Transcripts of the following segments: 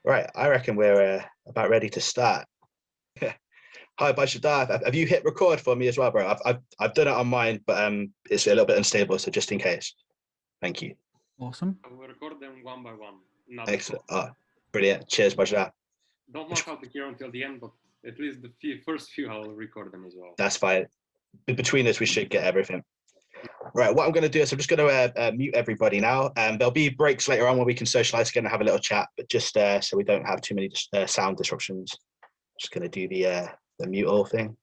Right, I reckon we're about ready to start. Hi, Bashadar. Have you hit record for me as well, bro? I've done it on mine, but it's a little bit unstable, so just in case. Thank you. Awesome. I will record them one by one. Excellent. Oh, brilliant. Cheers, Bashadar. Don't mark out the here until the end, but at least the first few I'll record them as well. That's fine. Between us, we should get everything. Right, what I'm going to do is I'm just going to mute everybody now. There'll be breaks later on where we can socialize again and have a little chat, but just so we don't have too many sound disruptions. Just going to do the mute all thing.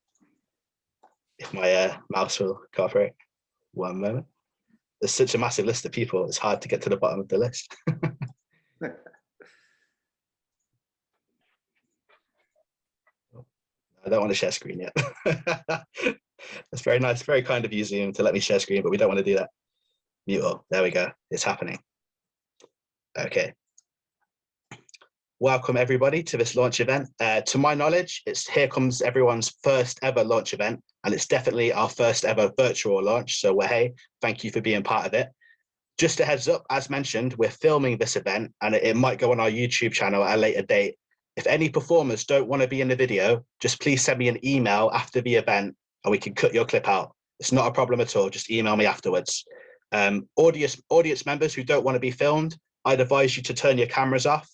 If my mouse will cooperate. One moment. There's such a massive list of people, it's hard to get to the bottom of the list. I don't want to share screen yet. That's very nice, very kind of you, Zoom, to let me share screen, but we don't want to do that. Mute all. There we go. It's happening. Okay. Welcome everybody to this launch event. To my knowledge, it's Here Comes Everyone's first ever launch event, and it's definitely our first ever virtual launch. So hey, thank you for being part of it. Just a heads up, as mentioned, we're filming this event and it might go on our YouTube channel at a later date. If any performers don't want to be in the video, just please send me an email after the event and we can cut your clip out. It's not a problem at all. Just email me afterwards. Audience members who don't want to be filmed, I'd advise you to turn your cameras off.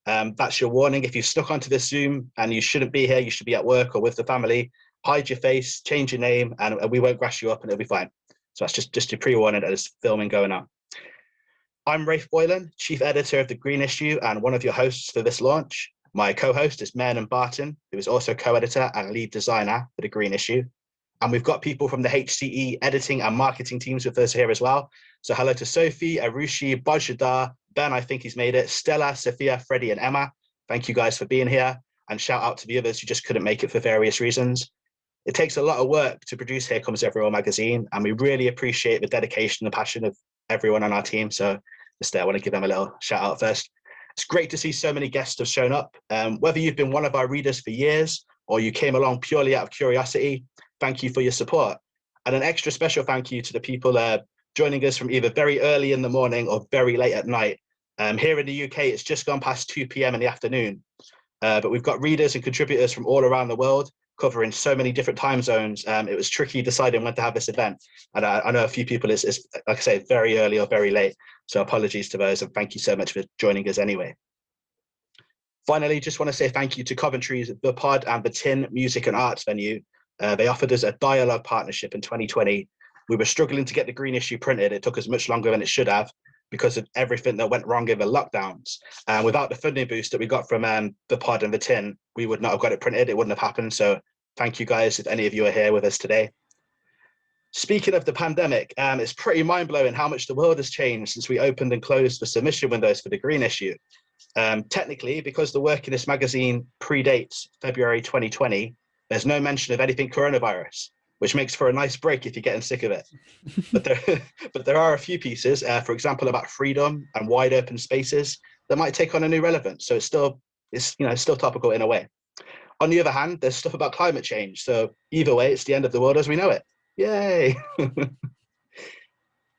That's your warning. If you've stuck onto this Zoom and you shouldn't be here, you should be at work or with the family, hide your face, change your name, and we won't grass you up and it'll be fine. So that's just your pre-warning that there's filming going on. I'm Rafe Boylan, Chief Editor of The Green Issue and one of your hosts for this launch. My co-host is Leanne Barton, who is also co-editor and lead designer for The Green Issue. And we've got people from the HCE editing and marketing teams with us here as well. So hello to Sophie, Arushi, Bajadar, Ben, I think he's made it, Stella, Sophia, Freddie, and Emma. Thank you guys for being here. And shout out to the others who just couldn't make it for various reasons. It takes a lot of work to produce Here Comes Everyone magazine, and we really appreciate the dedication and passion of everyone on our team. So just I want to give them a little shout out first. It's great to see so many guests have shown up. Whether you've been one of our readers for years or you came along purely out of curiosity, thank you for your support. And an extra special thank you to the people joining us from either very early in the morning or very late at night. Here in the UK, it's just gone past 2 p.m. in the afternoon, but we've got readers and contributors from all around the world covering so many different time zones. It was tricky deciding when to have this event. And I know a few people is, like I say, very early or very late. So apologies to those and thank you so much for joining us anyway. Finally, just want to say thank you to Coventry's The Pod and the Tin Music and Arts venue. They offered us a dialogue partnership in 2020. We were struggling to get The Green Issue printed. It took us much longer than it should have because of everything that went wrong in the lockdowns. Without the funding boost that we got from The Pod and the Tin, we would not have got it printed. It wouldn't have happened. So thank you guys if any of you are here with us today. Speaking of the pandemic, it's pretty mind-blowing how much the world has changed since we opened and closed the submission windows for The Green Issue. Technically, because the work in this magazine predates February 2020, there's no mention of anything coronavirus, which makes for a nice break if you're getting sick of it. but there are a few pieces, for example, about freedom and wide open spaces that might take on a new relevance. So it's still topical in a way. On the other hand, there's stuff about climate change. So either way, it's the end of the world as we know it. Yay.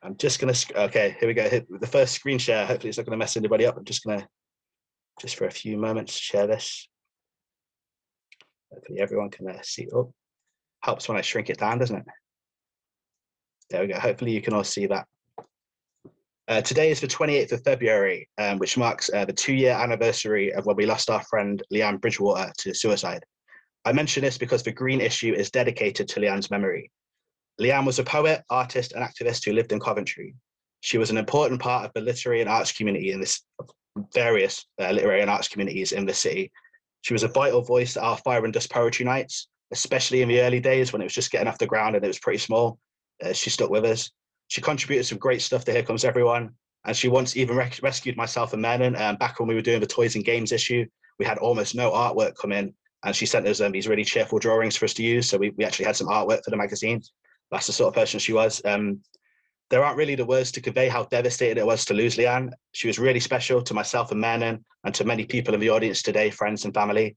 I'm just gonna, okay, here we go. The first screen share. Hopefully it's not gonna mess anybody up. I'm just gonna, just for a few moments, share this. Hopefully everyone can see. Oh, helps when I shrink it down, doesn't it? There we go. Hopefully you can all see that. Today is the 28th of February, which marks the 2-year anniversary of when we lost our friend Leanne Bridgewater to suicide. I mention this because the Green Issue is dedicated to Leanne's memory. Leanne was a poet, artist, and activist who lived in Coventry. She was an important part of the literary and arts community in this various literary and arts communities in the city. She was a vital voice at our Fire and Dust poetry nights, especially in the early days when it was just getting off the ground and it was pretty small. She stuck with us. She contributed some great stuff to Here Comes Everyone. And she once even rescued myself and Menon. Back when we were doing the Toys and Games issue, we had almost no artwork come in. And she sent us these really cheerful drawings for us to use. So we actually had some artwork for the magazine. That's the sort of person she was. There aren't really the words to convey how devastated it was to lose Leanne. She was really special to myself and Menon and to many people in the audience today, friends and family.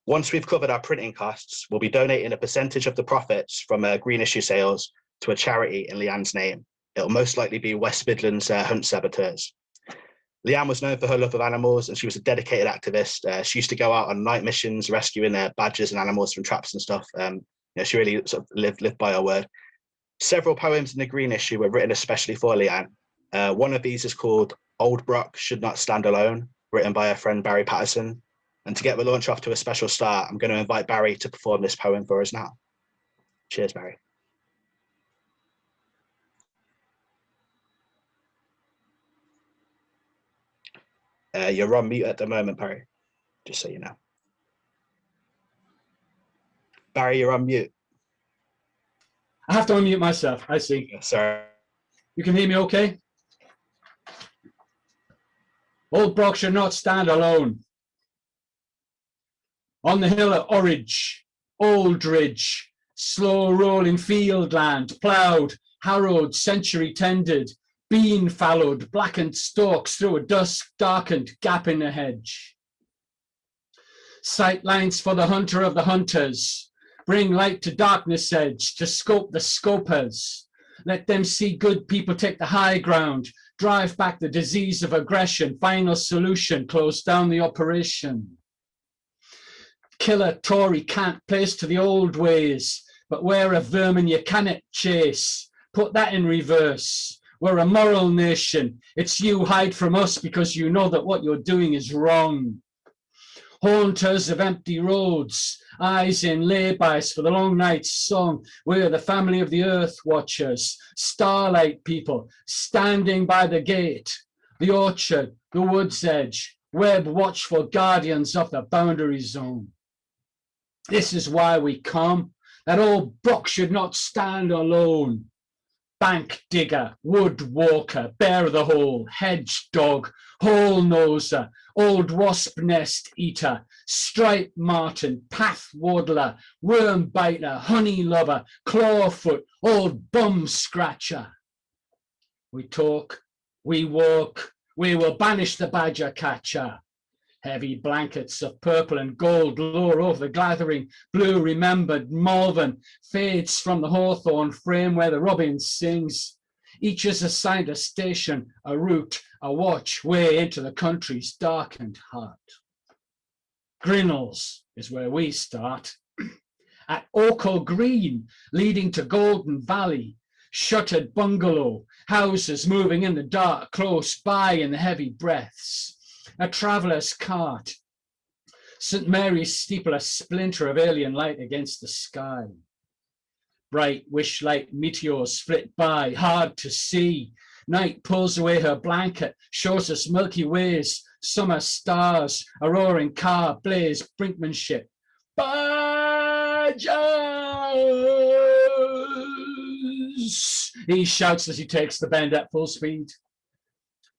Once we've covered our printing costs, we'll be donating a percentage of the profits from Green Issue sales to a charity in Leanne's name. It'll most likely be West Midlands Hunt Saboteurs. Leanne was known for her love of animals, and she was a dedicated activist. She used to go out on night missions, rescuing badgers and animals from traps and stuff. She really sort of lived by her word. Several poems in the green issue were written especially for Leanne. One of these is called Old Brock Should Not Stand Alone, written by her friend Barry Patterson. And to get the launch off to a special start, I'm going to invite Barry to perform this poem for us now. Cheers, Barry. You're on mute at the moment, Barry, just so you know. Barry, you're on mute. I have to unmute myself. I see. Sorry. You can hear me okay? Old Brock should not stand alone. On the hill at Orridge, Aldridge, slow rolling field land, ploughed, harrowed, century tended, bean fallowed, blackened stalks through a dusk darkened gap in the hedge. Sight lines for the hunter of the hunters, bring light to darkness edge, to scope the scopers. Let them see good people take the high ground, drive back the disease of aggression, final solution, close down the operation. Killer Tory can't place to the old ways, but we're a vermin you cannot chase. Put that in reverse. We're a moral nation. It's you hide from us because you know that what you're doing is wrong. Haunters of empty roads, eyes in laybys for the long night's song. We're the family of the earth watchers, starlight people, standing by the gate, the orchard, the wood's edge, web watchful guardians of the boundary zone. This is why we come. That old Brock should not stand alone. Bank digger, wood walker, bear of the hole, hedge dog, hole noser, old wasp nest eater, striped martin, path waddler, worm biter, honey lover, clawfoot, old bum scratcher. We talk, we walk, we will banish the badger catcher. Heavy blankets of purple and gold lower over the gathering blue remembered Malvern fades from the hawthorn frame where the robin sings. Each is assigned a station, a route, a watch way into the country's darkened heart. Grinnell's is where we start. At Ochil Green, leading to Golden Valley, shuttered bungalow, houses moving in the dark close by in the heavy breaths. A traveller's cart, St. Mary's steeple, a splinter of alien light against the sky. Bright wish-light meteors flit by, hard to see. Night pulls away her blanket, shows us Milky Ways, summer stars, a roaring car, blaze, brinkmanship. Badgers! He shouts as he takes the bend at full speed.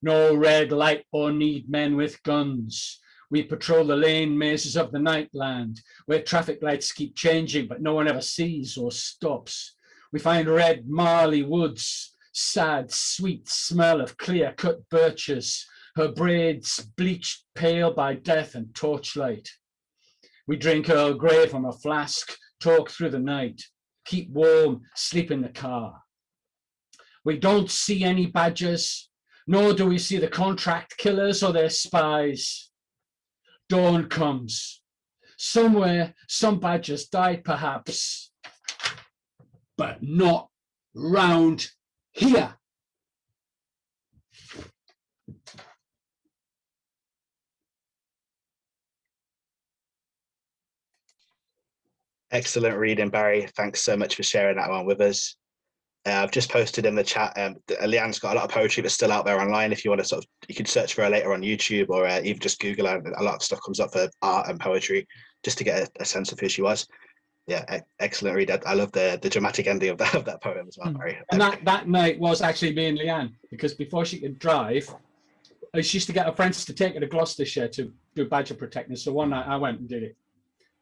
No red light or need men with guns. We patrol the lane mazes of the nightland, where traffic lights keep changing, but no one ever sees or stops. We find red marley woods, sad, sweet smell of clear-cut birches, her braids bleached pale by death and torchlight. We drink Earl Grey from a flask, talk through the night, keep warm, sleep in the car. We don't see any badgers, nor do we see the contract killers or their spies. Dawn comes. Somewhere, some badgers died perhaps, but not round here. Excellent reading, Barry. Thanks so much for sharing that one with us. I've just posted in the chat. Leanne's got a lot of poetry that's still out there online. If you want to you can search for her later on YouTube, or even just Google her. A lot of stuff comes up for art and poetry, just to get a sense of who she was. Yeah, excellent read. I love the dramatic ending of that poem as well, Barry. And that night was actually me and Leanne, because before she could drive, she used to get her friends to take her to Gloucestershire to do badger protecting. So one night I went and did it.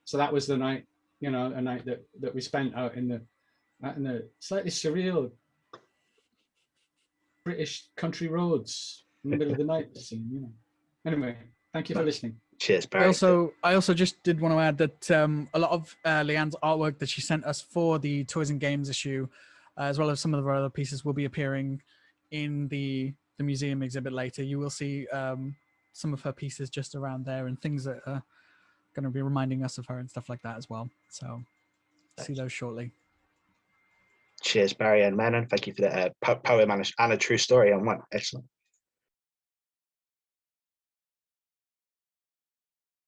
So that was the night, a night that we spent out in the slightly surreal British country roads in the middle of the night scene. Anyway, thank you for listening. Cheers, Barry. I also just did want to add that a lot of Leanne's artwork that she sent us for the Toys and Games issue, as well as some of her other pieces, will be appearing in the the museum exhibit later, you will see some of her pieces just around there and things that are going to be reminding us of her and stuff like that as well. So see those shortly. Cheers, Barry and Manon. Thank you for the poem and a true story on one. Excellent.